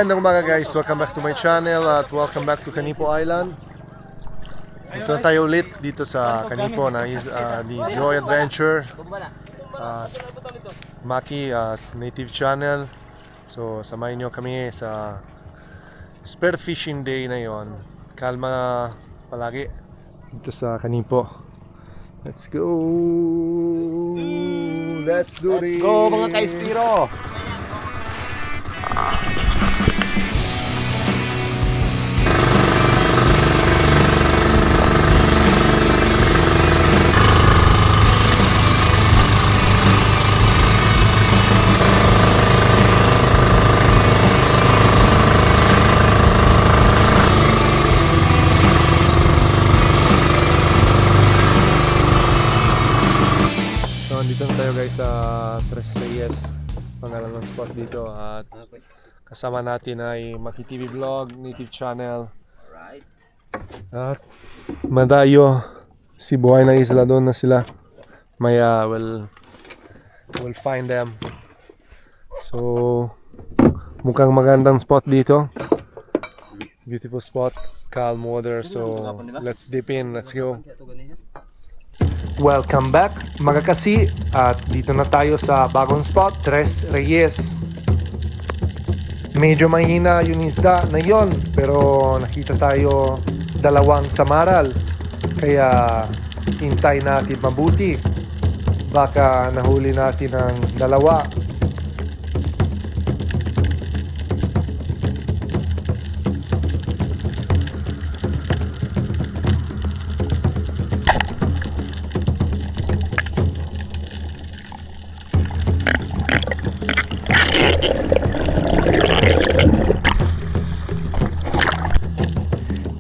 Magandang umaga guys, welcome back to my channel at welcome back to Canipo Island. Ito na tayo ulit dito sa Canipo na ni Joy Adventure at Maki at Native Channel. So samayin nyo kami sa spear fishing day na yon. Kalma palagi dito sa Canipo. Let's go! Let's do this! Let's go mga ka-Espiro! Dito na tayo guys sa Tres Reyes, pangalan ng spot dito, at kasama natin ay Maki TV Vlog, Native Channel. Alright. At Madayo, si Buhay na Isla, doon na sila. Maya we'll find them. So mukhang magandang spot dito, beautiful spot, calm water, so let's dip in, let's go. Welcome back mga kasi, at dito na tayo sa bagong spot, Tres Reyes. Medyo mahina yung isda na yon, pero nakita tayo dalawang samaral, kaya hintay natin mabuti, baka nahuli natin ang dalawa.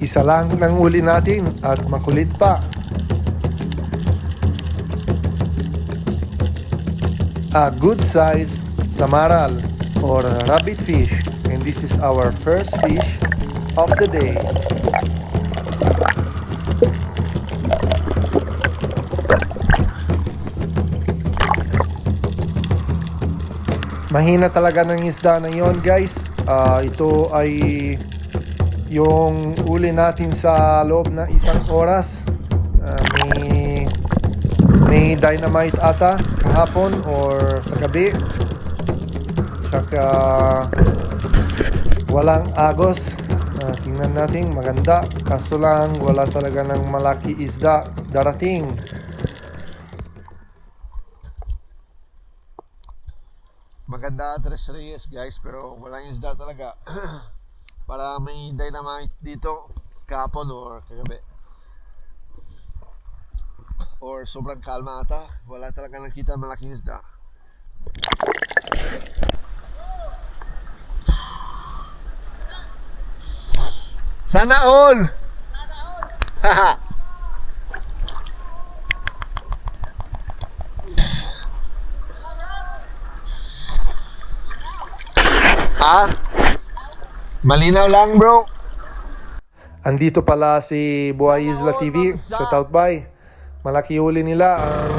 Isa lang ng uli natin at makulit pa. A good size samaral or rabbit fish, and this is our first fish of the day. Mahina talaga ng isda na yon guys. Ito ay yung uli natin sa loob na isang oras. May dynamite ata kahapon or sa gabi, saka walang agos. Tingnan natin, maganda, kaso lang wala talaga ng malaki isda darating. Maganda Tres Reyes guys, pero walang isda talaga. Para may dynamite dito kahapon or kagabi, or sobrang kalma ata, wala talaga nakita malaking isda. Sana all! Haha! Ah? Malinaw lang bro. Andito pala si Buhay Isla TV. Shoutout bye. Malaki huli nila ang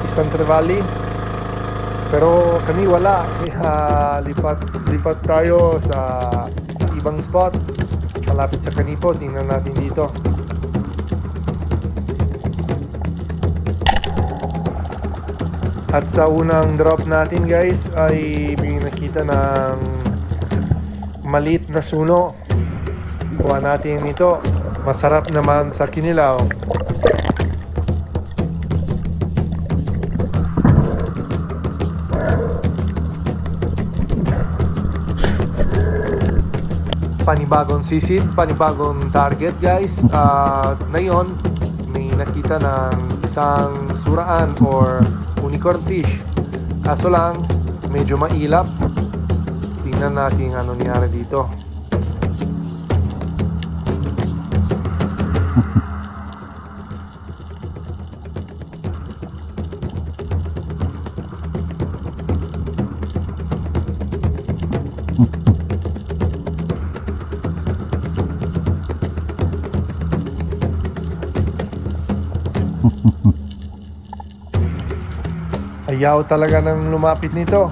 Eastern Valley, pero kami wala. Lipat tayo sa ibang spot malapit sa Canipo. Tingnan natin dito. At sa unang drop natin guys ay may nakita ng maliit na suno. Kuha natin ito. Masarap naman sa kinilaw. Panibagong sisid, panibagong target guys. Ngayon may nakita ng isang suraan or unicorn fish. Kaso lang medyo mailap. Tingnan natin ano nangyari dito. Ayaw talaga ng lumapit nito.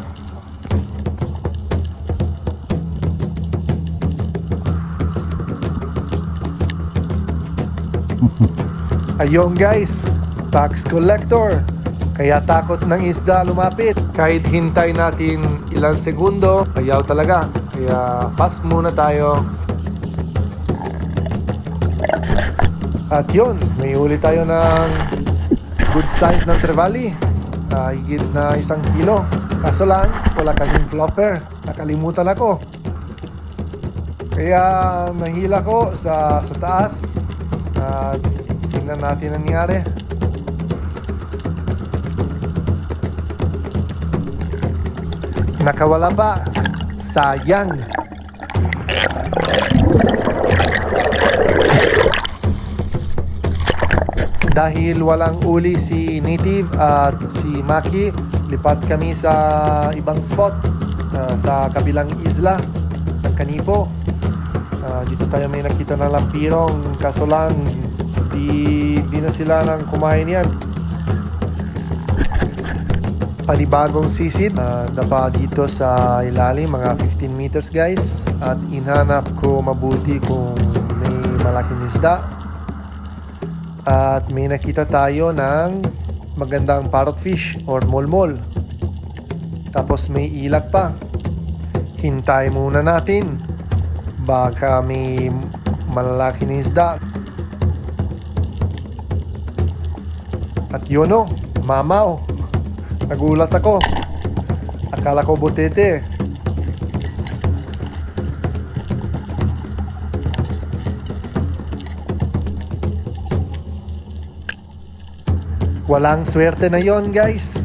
Ayun guys, tax collector. Kaya takot ng isda lumapit. Kahit hintay natin ilang segundo, ayaw talaga. Kaya pass muna tayo. At yun, may huli tayo ng good size ng trevally. Higit na 1 kilo. Kaso lang, wala kaming flopper. Nakalimutan ako. Kaya nahila ko sa taas. At tingnan natin ang nangyari. Nakawala pa. Sayang. Dahil walang uli si Native at si Maki, lipat kami sa ibang spot sa kabilang isla ng Kanipo. Dito tayo may nakita ng lampirong, kaso lang di na sila nang kumain yan. Panibagong sisid, dapa dito sa ilalim, mga 15 meters guys, at inhanap ko mabuti kung may malaking isda. At may nakita tayo ng magandang parrotfish or molmol. Tapos may ilag pa. Hintay muna natin. Baka may malalaki na isda. At yun o, mamaw. Nagulat ako. Akala ko butete. Walang swerte na yon guys.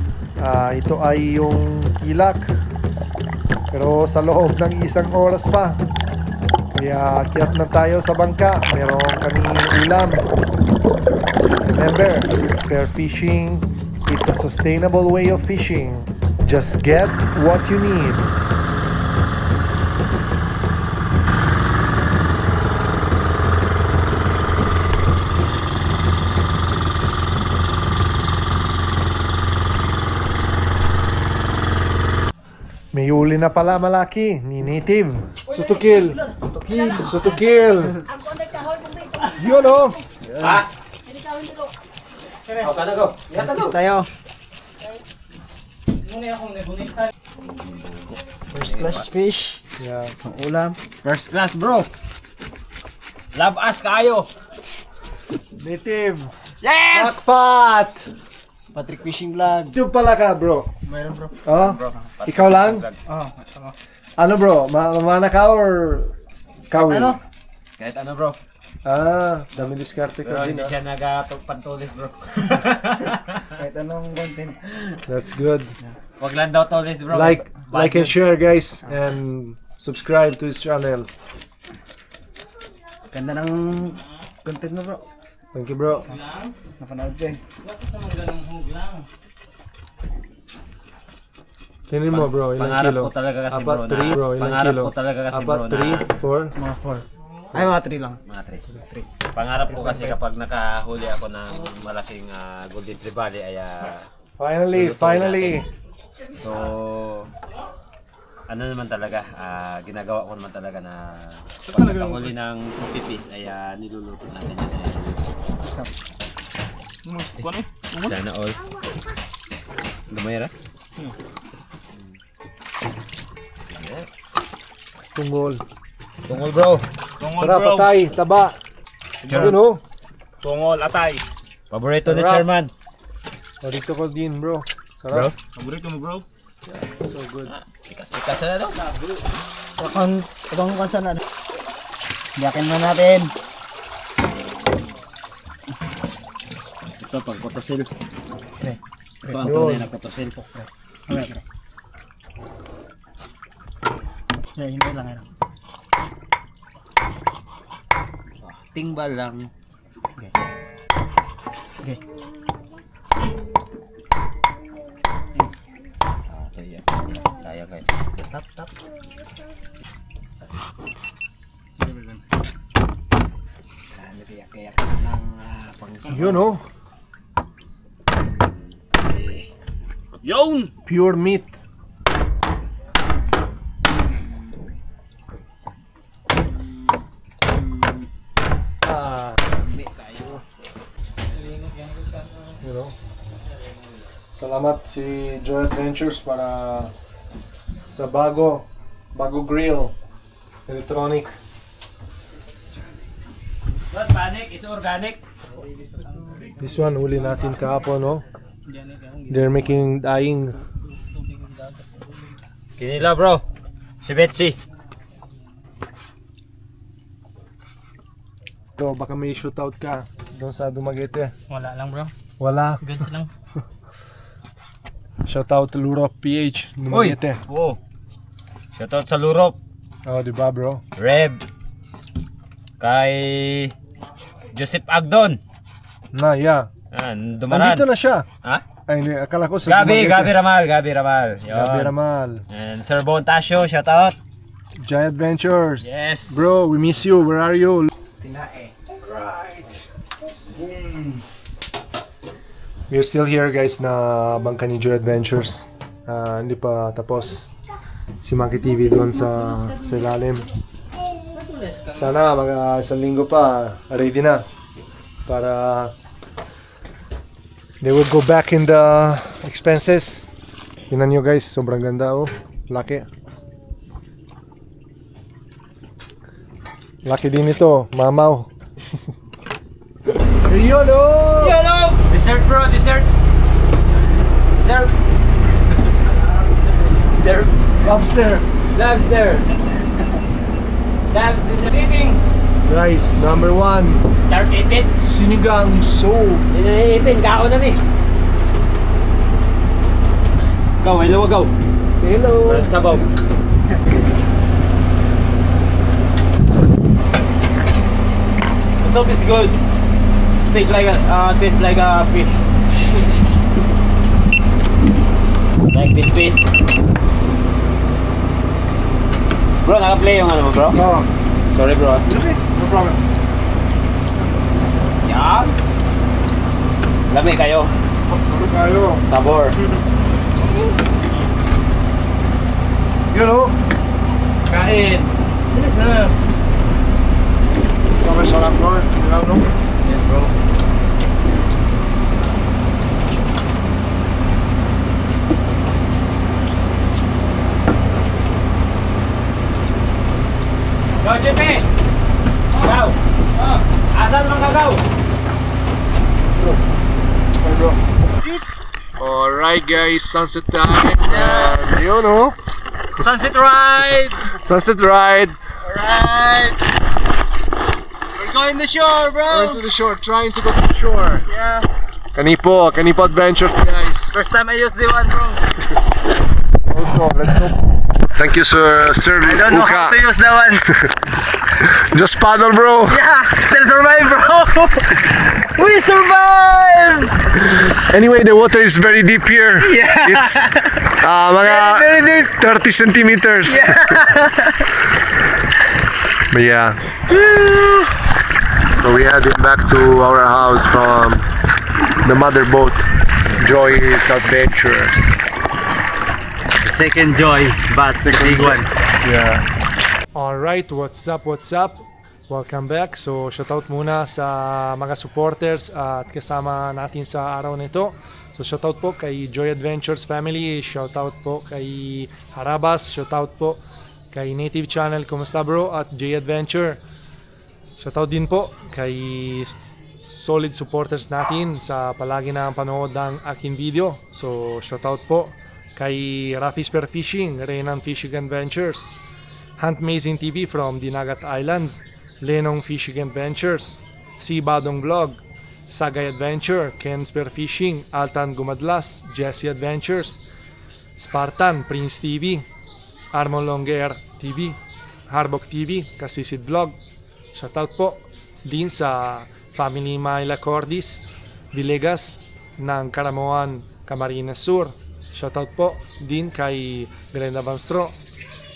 Ito ay yung ilak. Pero sa loob ng 1 oras pa. Kaya akyat na tayo sa bangka. Meron kaming ulam. Remember, spear fishing, it's a sustainable way of fishing. Just get what you need. May uli na pala malaki ni Native. Sutukil. Sutukil. Yun o. Ha? Kiss tayo. First class fish. Yeah. Ang ulam. First class, bro. Love us kayo. Native. Yes! Jackpot! Patrick Fishing Vlog. YouTube pala ka bro. Mayroon bro. Oh? Ikaw lang? Oh, Ano bro? Mamana ka or kawin? Ano? Kahit ano, bro. Dami diskarte Pero ka din. hindi siya nagpantulis, bro. Kahit anong content. That's good. Wag lang daw tulis, bro. Like Basta- and share guys and subscribe to his channel. Ganda ng content mo bro. Thank you bro. Napanood ko eh. Bakit naman ganun huglang? Tingnan mo bro, ilang Pangarap kilo? ko talaga kasi, Apat, bro, na- 3 bro, ilang pangarap kilo? ko talaga kasi, Apat, bro, na- 3, 4. Mga 4. Ay, mga 3 lang. Mga 3. Pangarap ko kasi kapag nakahuli ako ng malaking golden trevally ay Finally. so ano naman talaga, ginagawa ko naman talaga na pag nakahuli ng trophy fish ay niluluto natin yan. Sana all. Lumayra? Tungol. Tungol, bro. Sarap patay, taba. Yun oh. Tungol, atay. Paborito ni Sarap. chairman. Dito ko din bro. Sarap. Paborito mo, bro? So good. Pikas-pikas na daw. Abang ka sana. Yakin na natin. Ito pag potosil. Pre. Ito ang Yun. tunay na potosil. Okay, pre. Yeah, hindi lang yan. Tingbal lang. Okay. Okay. Okay, yan. Sayang kayo. Tap. Kaya ng pang-isang. Yun oh. Yun! Pure meat. You know? Salamat si Joy Adventures para sa bago grill. Electronic. Not panic, it's organic. This one, uli natin kahapon, no? They're making dyeing. Kinila bro. Si Betsy. So, baka may shootout ka doon sa Dumaguete. Wala lang bro. Wala. Goods lang. Shoutout to Lurop PH, Dumaguete. Wow. Shoutout sa Lurop. Oh, di ba, bro? Reb. Kay Joseph Agdon. Yeah. Dumaran. Nandito na siya. Ha? Ay, hindi, akala ko sa Gabi Dumaguete. Ramal. Yun. Gabi Ramal. And Sir Bontasio, shoutout. Joy Adventures. Yes. Bro, we miss you. Where are you? We're still here guys na bangka ni Joy Adventures. Hindi pa tapos. Si Monkey TV doon sa ilalim. Sana mga isang linggo pa ready na para they will go back in the expenses. Tingnan nyo guys, sobrang ganda oh. Laki. Laki din ito, mamaw. Yun oh! Hello! Dessert bro, dessert! Dessert! Dessert! Lobster! Lobster! Lobster eating! Rice, number 1. Start eating! Sinigang soup. Eating, kao na ni! Go, hello, go! Say hello! Sabaw! The soup is good. Taste like a fish. Like this fish. Bro, naka-play yung ano mo, bro? Oh, Sorry, bro. okay, no problem. Yan. Lami kayo. Tulog kayo. Sabor. Yun oh! Kain. Bilis na. Kami sarap ko. Ilaw no? Yes, bro. Go, JP! Go! Asan mang kagaw? Hey bro. Alright guys, sunset time. Yun oh! Sunset ride! Sunset ride. Alright! We're going to shore, bro! Going to the shore, trying to go to the shore. Yeah. Kanipo Adventures guys. First time I use the one, bro. Also, let's go. Thank you sir, I don't know how to use that one. Just paddle bro. Yeah, still survive, bro. We survived. Anyway, the water is very deep here. Yeah. It's mga Very deep. 30 centimeters. Yeah. But yeah. So we headed back to our house from the mother boat, Joy's Adventures. Second joy, but the big one. Yeah. Alright, what's up? Welcome back. So, shoutout muna sa mga supporters at kasama natin sa araw nito. So, shoutout po kay Joy Adventures family, shoutout po kay Harabas, shoutout po kay Native Channel, kumusta bro? At J Adventure. Shoutout din po kay solid supporters natin sa palagi na panood ng aking video. So, shoutout po kay Rafi Spear Fishing, Renan Fishing Adventures, Hunt Mazing TV from Dinagat Islands, Lenong Fishing Adventures, Si Badong Vlog, Sagay Adventure, Ken Spear Fishing, Altan Gumadlas, Jesse Adventures, Spartan, Prince TV, Armon Longer TV, Harbok TV, Kasisid Vlog. Shoutout po din sa Family Maila Cordis, Villegas ng Karamoan, Camarines Sur. Shoutout po din kay Glenda Vanstro,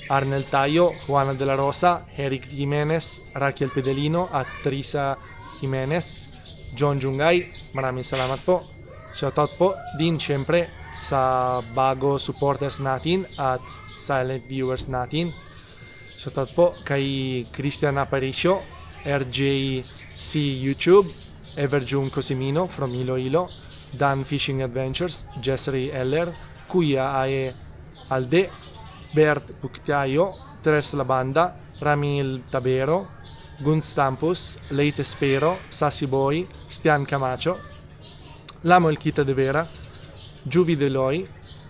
Arnel Tayo, Juana de la Rosa, Eric Jimenez, Raquel Pedelino at Teresa Jimenez, John Jungay. Maraming salamat po. Shoutout po din syempre sa bago supporters natin at silent viewers natin. Shoutout po kay Christian Aparicio, RJC YouTube, Everjune Cosimino from Iloilo, Dan Fishing Adventures, Jessry Eller, Kuya Ae Alde, Bert Puctayo, Tres Labanda, Ramil Tabero, Gunz Tampus, Leite Spero, Sassy Boy, Stian Camacho, Lamo El Kita de Vera, Juvi Deloy,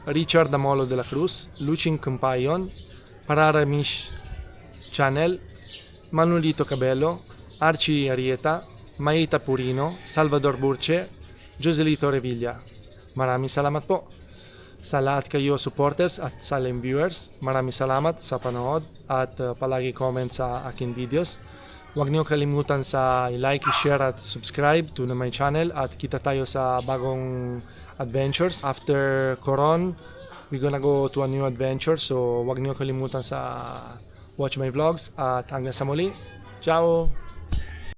Richard Amolo de la Cruz, Lucin Compayon, Parara Mish Channel, Manuelito Cabello, Archie Arieta, Maita Purino, Salvador Burche, Joselito Revilla. Maraming salamat po. Sa lahat kayo supporters at silent viewers, maraming salamat sa panood at palagi comment sa aking videos. Huwag niyo kalimutan sa like, share at subscribe to my channel at kita tayo sa bagong adventures. After Coron, we're gonna go to a new adventure, so huwag niyo kalimutan sa watch my vlogs at hanggang sa muli. Ciao!